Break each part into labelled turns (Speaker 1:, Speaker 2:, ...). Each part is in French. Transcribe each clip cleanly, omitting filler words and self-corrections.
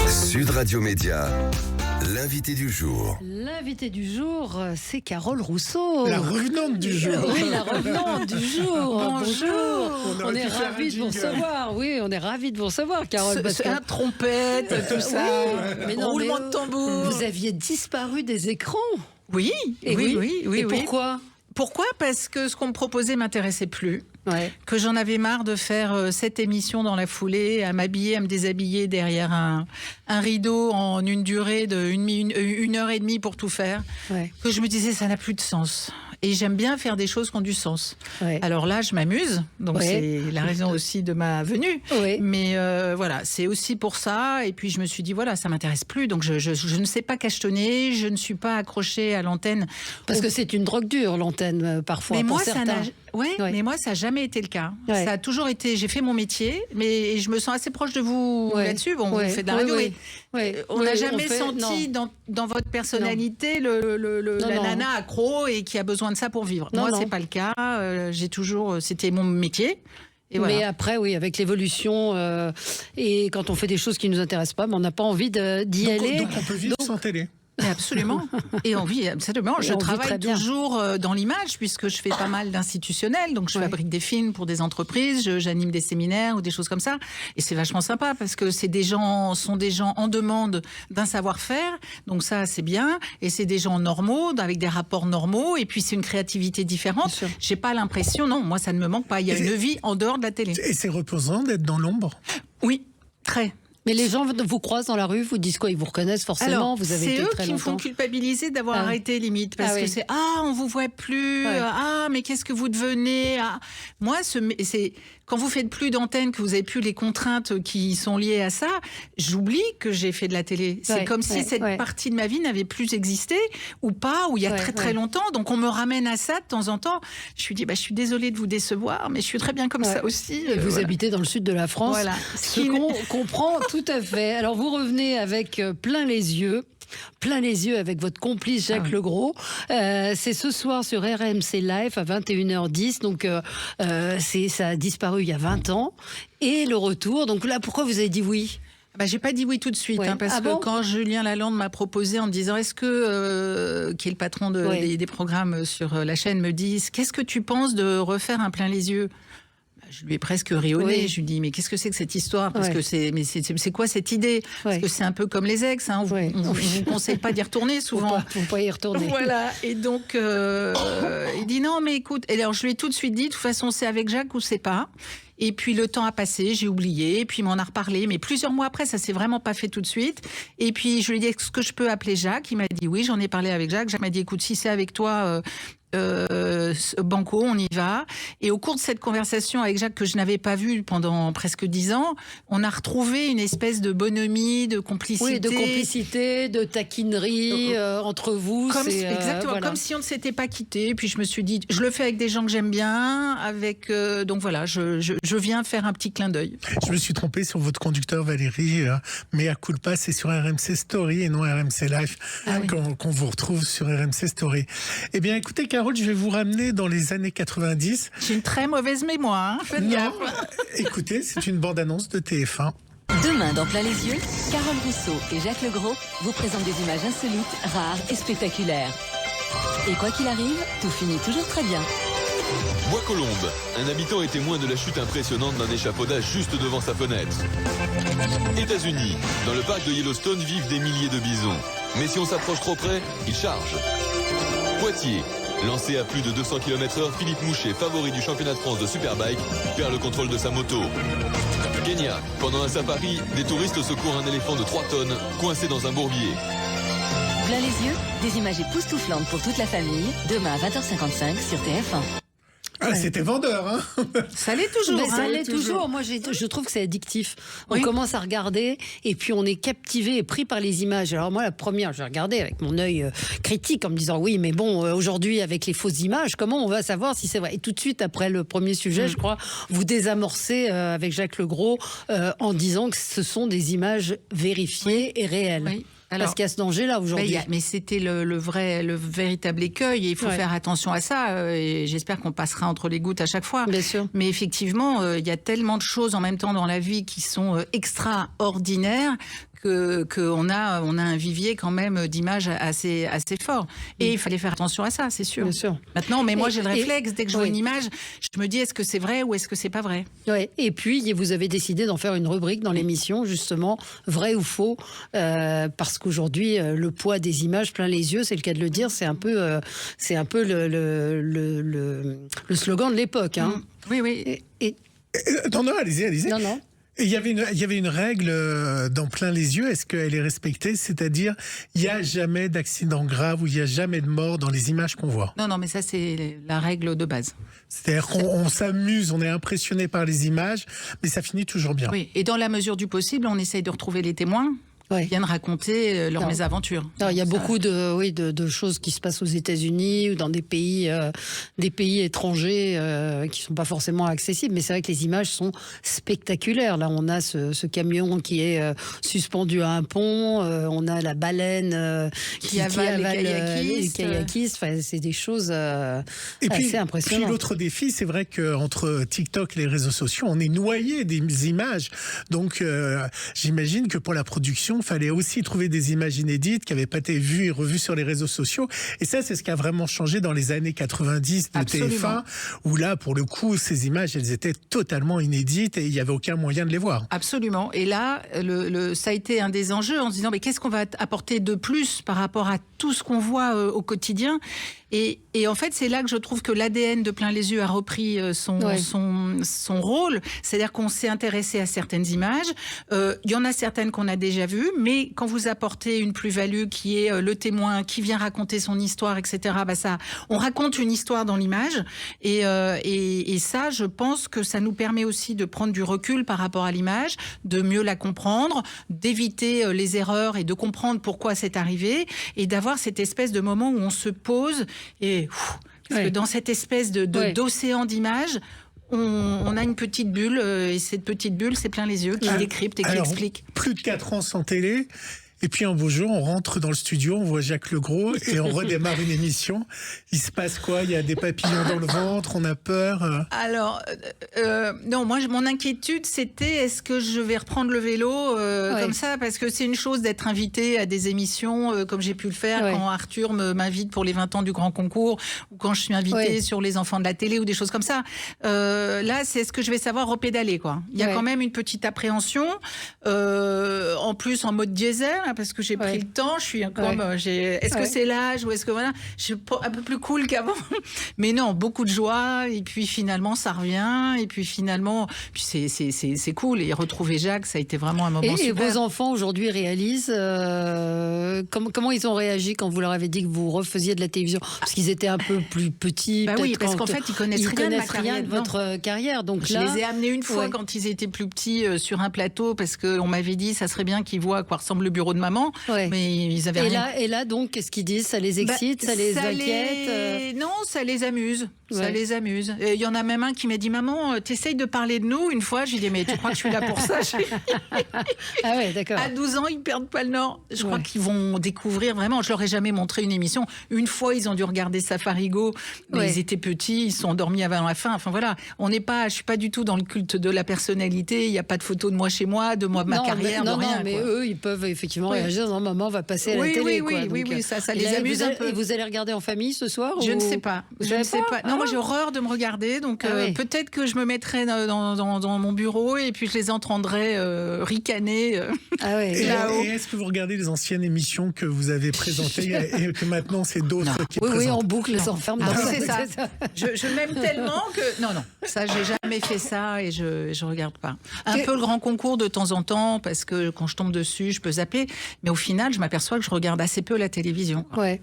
Speaker 1: Sud Radio Média, l'invité du jour.
Speaker 2: L'invité du jour, c'est Carole Rousseau.
Speaker 3: La revenante du jour.
Speaker 2: Oui, la revenante du jour. Bonjour. On est ravis de vous
Speaker 3: jingle.
Speaker 2: recevoir. Oui, on est ravis de vous recevoir, Carole. parce que-
Speaker 4: Un trompette, tout ça,
Speaker 2: mais non,
Speaker 4: roulement
Speaker 2: mais,
Speaker 4: de tambour.
Speaker 2: Vous aviez disparu des écrans.
Speaker 4: Oui,
Speaker 2: Et
Speaker 4: oui.
Speaker 2: Et pourquoi?
Speaker 4: Pourquoi? Parce que ce qu'on me proposait m'intéressait plus.
Speaker 2: Ouais.
Speaker 4: Que j'en avais marre de faire 7 émissions dans la foulée, à m'habiller, à me déshabiller derrière un rideau en une durée de une heure et demie pour tout faire.
Speaker 2: Ouais.
Speaker 4: Que je me disais, ça n'a plus de sens. Et j'aime bien faire des choses qui ont du sens.
Speaker 2: Ouais.
Speaker 4: Alors là, je m'amuse, donc
Speaker 2: Ouais.
Speaker 4: c'est la raison aussi de ma venue.
Speaker 2: Ouais.
Speaker 4: Mais voilà, c'est aussi pour ça. Et puis je me suis dit, voilà, ça m'intéresse plus. Donc je ne sais pas cachetonner, je ne suis pas accrochée à l'antenne.
Speaker 2: Parce que c'est une drogue dure, l'antenne, parfois,
Speaker 4: Mais
Speaker 2: pour
Speaker 4: moi, ça
Speaker 2: certains.
Speaker 4: n'a mais moi, ça n'a jamais été le cas.
Speaker 2: Ouais.
Speaker 4: Ça a toujours été. J'ai fait mon métier, mais je me sens assez proche de vous
Speaker 2: Ouais.
Speaker 4: là-dessus. Bon,
Speaker 2: Ouais.
Speaker 4: vous faites de la
Speaker 2: Ouais,
Speaker 4: radio,
Speaker 2: ouais.
Speaker 4: mais
Speaker 2: Ouais.
Speaker 4: on n'a
Speaker 2: Ouais,
Speaker 4: jamais
Speaker 2: fait-
Speaker 4: senti dans votre personnalité la
Speaker 2: non.
Speaker 4: nana accro et qui a besoin de ça pour vivre.
Speaker 2: Non,
Speaker 4: Moi,
Speaker 2: non.
Speaker 4: c'est pas le cas. J'ai toujours. C'était mon métier. Et voilà.
Speaker 2: Mais après, oui, avec l'évolution et quand on fait des choses qui nous intéressent pas, mais on n'a pas envie d'y aller.
Speaker 3: Donc on peut vivre sans télé.
Speaker 4: Mais absolument. Et on vit absolument.
Speaker 2: Et
Speaker 4: Je
Speaker 2: on vit très
Speaker 4: travaille
Speaker 2: bien.
Speaker 4: toujours dans l'image puisque je fais pas mal d'institutionnels. Donc je
Speaker 2: Ouais.
Speaker 4: fabrique des films pour des entreprises, j'anime des séminaires ou des choses comme ça. Et c'est vachement sympa parce que sont des gens en demande d'un savoir-faire. Donc ça, c'est bien. Et c'est des gens normaux, avec des rapports normaux. Et puis c'est une créativité différente.
Speaker 2: Bien sûr.
Speaker 4: J'ai pas l'impression, non, moi ça ne me manque pas. Il y a
Speaker 3: Et
Speaker 4: une vie en dehors de la télé.
Speaker 3: Et c'est reposant d'être dans l'ombre.
Speaker 4: Oui, très.
Speaker 2: Mais les gens vous croisent dans la rue, vous disent quoi? Ils vous reconnaissent forcément.
Speaker 4: Alors,
Speaker 2: vous avez
Speaker 4: c'est
Speaker 2: été
Speaker 4: eux
Speaker 2: très
Speaker 4: qui me font
Speaker 2: longtemps.
Speaker 4: culpabiliser d'avoir
Speaker 2: Ah.
Speaker 4: arrêté limite parce
Speaker 2: Ah
Speaker 4: que
Speaker 2: oui.
Speaker 4: c'est on vous voit plus,
Speaker 2: Ouais.
Speaker 4: mais qu'est-ce que vous devenez, Moi c'est quand vous faites plus d'antenne, que vous avez plus les contraintes qui sont liées à ça, j'oublie que j'ai fait de la télé. C'est
Speaker 2: Ouais,
Speaker 4: comme si
Speaker 2: ouais,
Speaker 4: cette
Speaker 2: ouais.
Speaker 4: partie de ma vie n'avait plus existé ou pas, ou il y a
Speaker 2: Ouais,
Speaker 4: très très
Speaker 2: ouais.
Speaker 4: longtemps. Donc on me ramène à ça de temps en temps. Je lui dis je suis désolée de vous décevoir, mais je suis très bien comme
Speaker 2: Ouais.
Speaker 4: ça aussi.
Speaker 2: Et vous
Speaker 4: Voilà.
Speaker 2: habitez dans le sud de la France,
Speaker 4: Voilà.
Speaker 2: ce qu'on comprend tout à fait. Alors vous revenez avec plein les yeux avec votre complice Jacques Legros. C'est ce soir sur RMC Live à 21h10. Donc ça a disparu il y a 20 ans. Et le retour. Donc là, pourquoi vous avez dit oui?
Speaker 4: J'ai pas dit oui tout de suite,
Speaker 2: Ouais.
Speaker 4: parce
Speaker 2: Ah
Speaker 4: que
Speaker 2: bon
Speaker 4: quand Julien Lalande m'a proposé en me disant est-ce que, qui est le patron
Speaker 2: Ouais.
Speaker 4: des programmes sur la chaîne, me dit qu'est-ce que tu penses de refaire un plein les yeux? Je lui ai presque rionné.
Speaker 2: Oui.
Speaker 4: Je lui dis mais qu'est-ce que c'est que cette histoire? Parce
Speaker 2: Ouais.
Speaker 4: que c'est quoi cette idée? Parce
Speaker 2: Ouais.
Speaker 4: que c'est un peu comme les ex. On
Speaker 2: Ouais.
Speaker 4: vous conseille pas d'y retourner souvent.
Speaker 2: Faut pas y retourner.
Speaker 4: Voilà, et donc il dit non, mais écoute, et alors je lui ai tout de suite dit, de toute façon, c'est avec Jacques ou c'est pas. Et puis le temps a passé, j'ai oublié, et puis il m'en a reparlé, mais plusieurs mois après, ça s'est vraiment pas fait tout de suite. Et puis je lui ai dit, est-ce que je peux appeler Jacques? Il m'a dit oui, j'en ai parlé avec Jacques. Jacques m'a dit, écoute, si c'est avec toi, banco, on y va. Et au cours de cette conversation avec Jacques, que je n'avais pas vu pendant presque 10 ans, on a retrouvé une espèce de bonhomie, de complicité.
Speaker 2: Oui, de complicité, de taquinerie entre vous.
Speaker 4: Exactement,
Speaker 2: voilà.
Speaker 4: comme si on ne s'était pas quitté. Puis je me suis dit, je le fais avec des gens que j'aime bien, donc voilà, je viens faire un petit clin d'œil.
Speaker 3: Je me suis trompé sur votre conducteur Valérie, mais à culpa, c'est sur RMC Story et non RMC Live qu'on vous retrouve sur RMC Story. Eh bien, écoutez, Carole, je vais vous ramener dans les années 90.
Speaker 4: J'ai une très mauvaise mémoire, faites
Speaker 3: Non,
Speaker 4: gaffe.
Speaker 3: écoutez, c'est une bande-annonce de TF1.
Speaker 5: Demain, dans Plein les yeux, Carole Rousseau et Jacques Legros vous présentent des images insolites, rares et spectaculaires. Et quoi qu'il arrive, tout finit toujours très bien.
Speaker 6: Bois-Colombes. Un habitant est témoin de la chute impressionnante d'un échafaudage juste devant sa fenêtre. États-Unis. Dans le parc de Yellowstone vivent des milliers de bisons. Mais si on s'approche trop près, ils chargent. Poitiers. Lancé à plus de 200 km/h, Philippe Mouchet, favori du championnat de France de Superbike, perd le contrôle de sa moto. Kenya. Pendant un safari, des touristes secourent un éléphant de 3 tonnes, coincé dans un bourbier.
Speaker 5: Plein les yeux, des images époustouflantes pour toute la famille, demain à 20h55 sur TF1.
Speaker 3: Ah, c'était vendeur, hein.
Speaker 4: Ça l'est toujours.
Speaker 2: Mais ça
Speaker 4: hein.
Speaker 2: l'est toujours. Moi, je trouve que c'est addictif. On
Speaker 4: Oui.
Speaker 2: commence à regarder et puis on est captivé et pris par les images. Alors moi, la première, je vais regarder avec mon œil critique en me disant oui, mais bon, aujourd'hui, avec les fausses images, comment on va savoir si c'est vrai? Et tout de suite, après le premier sujet, je crois, vous désamorcez avec Jacques Legros en disant que ce sont des images vérifiées et réelles.
Speaker 4: Oui.
Speaker 2: Parce qu'il y a ce danger-là aujourd'hui.
Speaker 4: Mais c'était le véritable écueil et il faut
Speaker 2: Ouais.
Speaker 4: faire attention à ça et j'espère qu'on passera entre les gouttes à chaque fois.
Speaker 2: Bien sûr.
Speaker 4: Mais effectivement, il y a tellement de choses en même temps dans la vie qui sont extraordinaires qu'on a un vivier quand même d'images assez fort. Et il fallait faire attention à ça, c'est sûr.
Speaker 2: Bien sûr.
Speaker 4: Maintenant, mais moi j'ai le réflexe, dès que je vois une image, je me dis est-ce que c'est vrai ou est-ce que c'est pas vrai?
Speaker 2: Ouais. Et puis, vous avez décidé d'en faire une rubrique dans l'émission, justement, vrai ou faux, parce qu'aujourd'hui, le poids des images plein les yeux, c'est le cas de le dire, c'est un peu le slogan de l'époque. Hein.
Speaker 4: Oui.
Speaker 3: Non, allez-y.
Speaker 2: Non.
Speaker 3: Il y avait une règle dans plein les yeux. Est-ce qu'elle est respectée? C'est-à-dire, il n'y a jamais d'accident grave ou il n'y a jamais de mort dans les images qu'on voit.
Speaker 4: Non, mais ça, c'est la règle de base.
Speaker 3: C'est-à-dire qu'on s'amuse, on est impressionné par les images, mais ça finit toujours bien.
Speaker 4: Oui, et dans la mesure du possible, on essaye de retrouver les témoins.
Speaker 2: Ouais.
Speaker 4: Viennent raconter leurs mésaventures.
Speaker 2: Il y a beaucoup de choses qui se passent aux États-Unis ou dans des pays étrangers qui sont pas forcément accessibles. Mais c'est vrai que les images sont spectaculaires. Là, on a ce camion qui est suspendu à un pont. On a la baleine qui avale les kayakistes. Enfin, c'est des choses assez impressionnantes.
Speaker 3: Puis l'autre défi, c'est vrai qu'entre TikTok et les réseaux sociaux, on est noyé des images. Donc, j'imagine que pour la production, il fallait aussi trouver des images inédites qui n'avaient pas été vues et revues sur les réseaux sociaux. Et ça, c'est ce qui a vraiment changé dans les années 90 de TF1, où là, pour le coup, ces images, elles étaient totalement inédites et il n'y avait aucun moyen de les voir.
Speaker 4: Absolument. Et là, ça a été un des enjeux en se disant, mais qu'est-ce qu'on va apporter de plus par rapport à tout ce qu'on voit au quotidien ? Et en fait, c'est là que je trouve que l'ADN de Plein les yeux a repris son rôle. C'est-à-dire qu'on s'est intéressé à certaines images. Il y en a certaines qu'on a déjà vues, mais quand vous apportez une plus-value qui est le témoin, qui vient raconter son histoire, etc., on raconte une histoire dans l'image. Et ça, je pense que ça nous permet aussi de prendre du recul par rapport à l'image, de mieux la comprendre, d'éviter les erreurs et de comprendre pourquoi c'est arrivé, et d'avoir cette espèce de moment où on se pose. Et parce que dans cette espèce d'océan d'images, on a une petite bulle, et cette petite bulle, c'est Plein les yeux qui décrypte et qui explique.
Speaker 3: Plus de 4 ans sans télé. Et puis un beau jour, on rentre dans le studio, on voit Jacques Legros et on redémarre une émission. Il se passe quoi? Il y a des papillons dans le ventre, on a peur
Speaker 4: Alors, non, moi, mon inquiétude, c'était est-ce que je vais reprendre le vélo comme ça? Parce que c'est une chose d'être invité à des émissions comme j'ai pu le faire quand Arthur m'invite pour les 20 ans du grand concours ou quand je suis invitée sur les enfants de la télé ou des choses comme ça. Là, c'est est-ce que je vais savoir repédaler, quoi. Il y a quand même une petite appréhension, en plus en mode diesel, parce que j'ai pris le temps, je suis comme est-ce que c'est l'âge ou est-ce que voilà, je suis un peu plus cool qu'avant. Mais non, beaucoup de joie et puis finalement ça revient et puis finalement c'est cool et retrouver Jacques, ça a été vraiment un moment super.
Speaker 2: Et vos enfants aujourd'hui réalisent comment ils ont réagi quand vous leur avez dit que vous refaisiez de la télévision, parce qu'ils étaient un peu plus petits.
Speaker 4: Oui, parce qu'en fait ils connaissent rien
Speaker 2: de votre carrière. Donc
Speaker 4: je les ai amenés une fois quand ils étaient plus petits sur un plateau parce qu'on m'avait dit ça serait bien qu'ils voient à quoi ressemble le bureau de maman, mais ils avaient rien.
Speaker 2: Et là, donc, qu'est-ce qu'ils disent? Ça les excite, ça les inquiète
Speaker 4: Non, ça les amuse. Ça les amuse. Il y en a même un qui m'a dit, maman, t'essayes de parler de nous. Une fois, j'ai dit, mais tu crois que je suis là pour ça?
Speaker 2: Ah ouais, d'accord.
Speaker 4: À 12 ans, ils perdent pas le nord. Je crois qu'ils vont découvrir vraiment. Je leur ai jamais montré une émission. Une fois, ils ont dû regarder Safarigo, mais ils étaient petits, ils sont endormis avant la fin. Enfin voilà, je suis pas du tout dans le culte de la personnalité. Il n'y a pas de photos de moi chez moi, de moi, ma carrière, de rien.
Speaker 2: Non, mais eux, ils peuvent effectivement réagir. Non, maman va passer à la télé.
Speaker 4: Oui, ça les amuse un peu.
Speaker 2: Et vous allez regarder en famille ce soir?
Speaker 4: Je ne sais pas. Non, moi j'ai horreur de me regarder, donc peut-être que je me mettrai dans mon bureau et puis je les entendrai ricaner là-haut.
Speaker 3: Et est-ce que vous regardez les anciennes émissions que vous avez présentées et que maintenant c'est d'autres qui présentent?
Speaker 2: Oui, en boucle, sans ferme.
Speaker 4: C'est ça. Je m'aime tellement que... Non, ça j'ai jamais fait ça et je regarde pas. Un peu le grand concours de temps en temps, parce que quand je tombe dessus, je peux zapper, mais au final, je m'aperçois que je regarde assez peu la télévision.
Speaker 2: Ouais.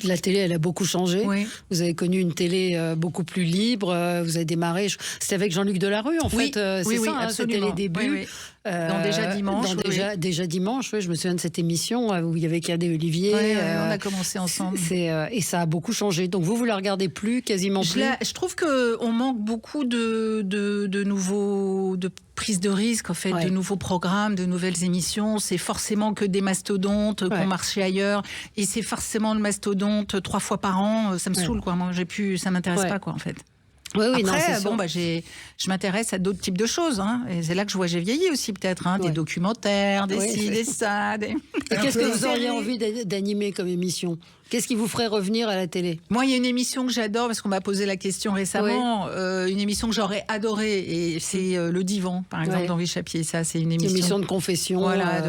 Speaker 2: La télé, elle a beaucoup changé. Oui. Vous avez connu une télé beaucoup plus libre. Vous avez démarré. C'était avec Jean-Luc Delarue, en fait. C'est ça, c'était les débuts.
Speaker 4: Dans Déjà Dimanche.
Speaker 2: Déjà Dimanche, je me souviens de cette émission où il y avait Cadet Olivier.
Speaker 4: On a commencé ensemble.
Speaker 2: Et ça a beaucoup changé. Donc vous la regardez plus, quasiment plus.
Speaker 4: Je trouve qu'on manque beaucoup de nouveaux... de prise de risque, en fait, de nouveaux programmes, de nouvelles émissions. C'est forcément que des mastodontes qu'on marchait ailleurs. Et c'est forcément le mastodonte 3 fois par an. Ça me saoule, quoi. Moi, ça m'intéresse pas, quoi, en fait.
Speaker 2: Oui, oui, non,
Speaker 4: Après,
Speaker 2: c'est sûr.
Speaker 4: je m'intéresse à d'autres types de choses. Hein. Et c'est là que je vois j'ai vieilli aussi peut-être. Hein. Des
Speaker 2: Ouais.
Speaker 4: documentaires, des
Speaker 2: Oui,
Speaker 4: ci,
Speaker 2: c'est-
Speaker 4: des ça.
Speaker 2: Et qu'est-ce que
Speaker 4: Des
Speaker 2: vous auriez
Speaker 4: séries.
Speaker 2: envie d'animer comme émission? Qu'est-ce qui vous ferait revenir à la télé?
Speaker 4: Moi, il y a une émission que j'adore parce qu'on m'a posé la question récemment. Une émission que j'aurais adorée et c'est Le Divan, par exemple,
Speaker 2: Ouais.
Speaker 4: d'Henri Chapier. Ça, c'est une
Speaker 2: Une
Speaker 4: émission.
Speaker 2: émission de confession,
Speaker 4: Voilà,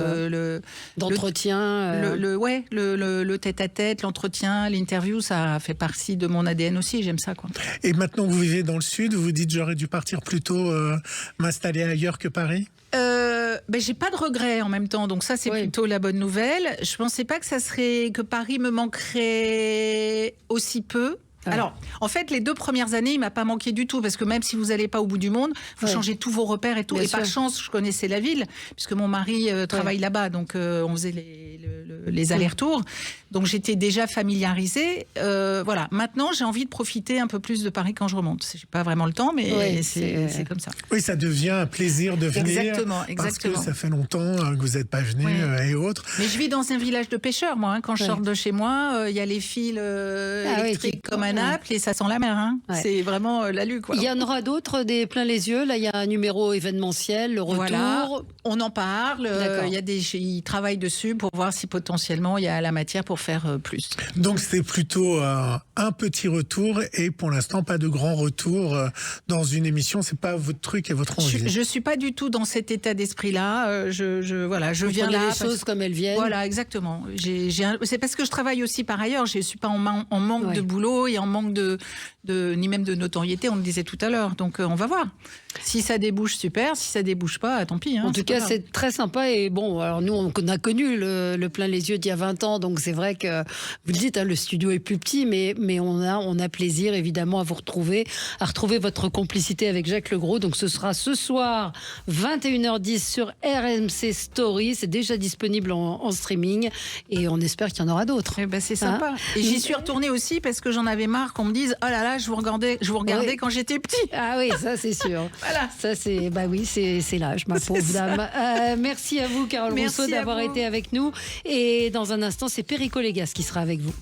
Speaker 2: d'entretien.
Speaker 4: le tête-à-tête, l'entretien, l'interview, ça fait partie de mon ADN aussi. J'aime ça, quoi.
Speaker 3: Et maintenant que vous vivez dans le sud, vous vous dites j'aurais dû partir plutôt m'installer ailleurs que Paris?
Speaker 4: J'ai pas de regrets en même temps, donc ça c'est
Speaker 2: Oui.
Speaker 4: plutôt la bonne nouvelle. Je pensais pas que Paris me manquerait aussi peu.
Speaker 2: Ouais.
Speaker 4: Alors, en fait, les 2 premières années, il m'a pas manqué du tout, parce que même si vous n'allez pas au bout du monde, vous
Speaker 2: Ouais.
Speaker 4: changez tous vos repères et tout.
Speaker 2: Bien
Speaker 4: et par
Speaker 2: sûr.
Speaker 4: chance, je connaissais la ville, puisque mon mari travaille là-bas, donc on faisait les allers-retours. Donc j'étais déjà familiarisée. Voilà. Maintenant, j'ai envie de profiter un peu plus de Paris quand je remonte. J'ai pas vraiment le temps, mais
Speaker 2: Ouais,
Speaker 4: c'est comme ça.
Speaker 3: Oui, ça devient un plaisir de venir.
Speaker 4: Exactement,
Speaker 3: Parce
Speaker 4: exactement.
Speaker 3: que ça fait longtemps que vous n'êtes pas venu
Speaker 4: Ouais.
Speaker 3: et autres.
Speaker 4: Mais je vis dans un village de pêcheurs, moi. Hein. Quand je
Speaker 2: Ouais.
Speaker 4: sors de chez moi, il y a les fils
Speaker 2: oui,
Speaker 4: électriques comme à
Speaker 2: ouais.
Speaker 4: Naples et ça sent la mer. Hein.
Speaker 2: Ouais.
Speaker 4: C'est vraiment la lue, quoi.
Speaker 2: Il y en aura d'autres, des plein les yeux. Là, il y a un numéro événementiel, le retour.
Speaker 4: Voilà, on en parle.
Speaker 2: D'accord.
Speaker 4: Ils travaillent dessus pour voir si potentiellement il y a la matière pour faire plus.
Speaker 3: Donc c'est plutôt un petit retour et pour l'instant pas de grand retour dans une émission. C'est pas votre truc et votre envie.
Speaker 4: Je suis pas du tout dans cet état d'esprit-là. Je
Speaker 2: Vous
Speaker 4: viens
Speaker 2: prenez
Speaker 4: là.
Speaker 2: les
Speaker 4: parce-
Speaker 2: choses comme elles viennent.
Speaker 4: Voilà, exactement. C'est parce que je travaille aussi par ailleurs. Je suis pas en manque
Speaker 2: Ouais.
Speaker 4: de boulot et en manque ni même de notoriété, on le disait tout à l'heure. Donc on va voir. Si ça débouche, super. Si ça débouche pas, tant pis. Hein,
Speaker 2: En tout
Speaker 4: c'est pas
Speaker 2: cas,
Speaker 4: grave.
Speaker 2: c'est très sympa. Et bon, alors nous, on a connu le plein les yeux d'il y a 20 ans. Donc c'est vrai que, vous le dites, hein, le studio est plus petit, mais on a plaisir évidemment à vous retrouver, à retrouver votre complicité avec Jacques Legros. Donc ce sera ce soir, 21h10 sur RMC Story. C'est déjà disponible en streaming. Et on espère qu'il y en aura d'autres.
Speaker 4: Eh ben, c'est sympa.
Speaker 2: Hein
Speaker 4: Et j'y suis retournée aussi parce que j'en avais marre qu'on me dise oh là là, je vous regardais
Speaker 2: Oui.
Speaker 4: quand j'étais petit.
Speaker 2: Ah oui, ça c'est sûr.
Speaker 4: Voilà.
Speaker 2: Ça c'est c'est l'âge, ma pauvre dame. Merci à vous, Carole
Speaker 4: Merci
Speaker 2: Rousseau,
Speaker 4: à
Speaker 2: d'avoir
Speaker 4: vous.
Speaker 2: été avec nous. Et dans un instant, c'est Perico Légas qui sera avec vous.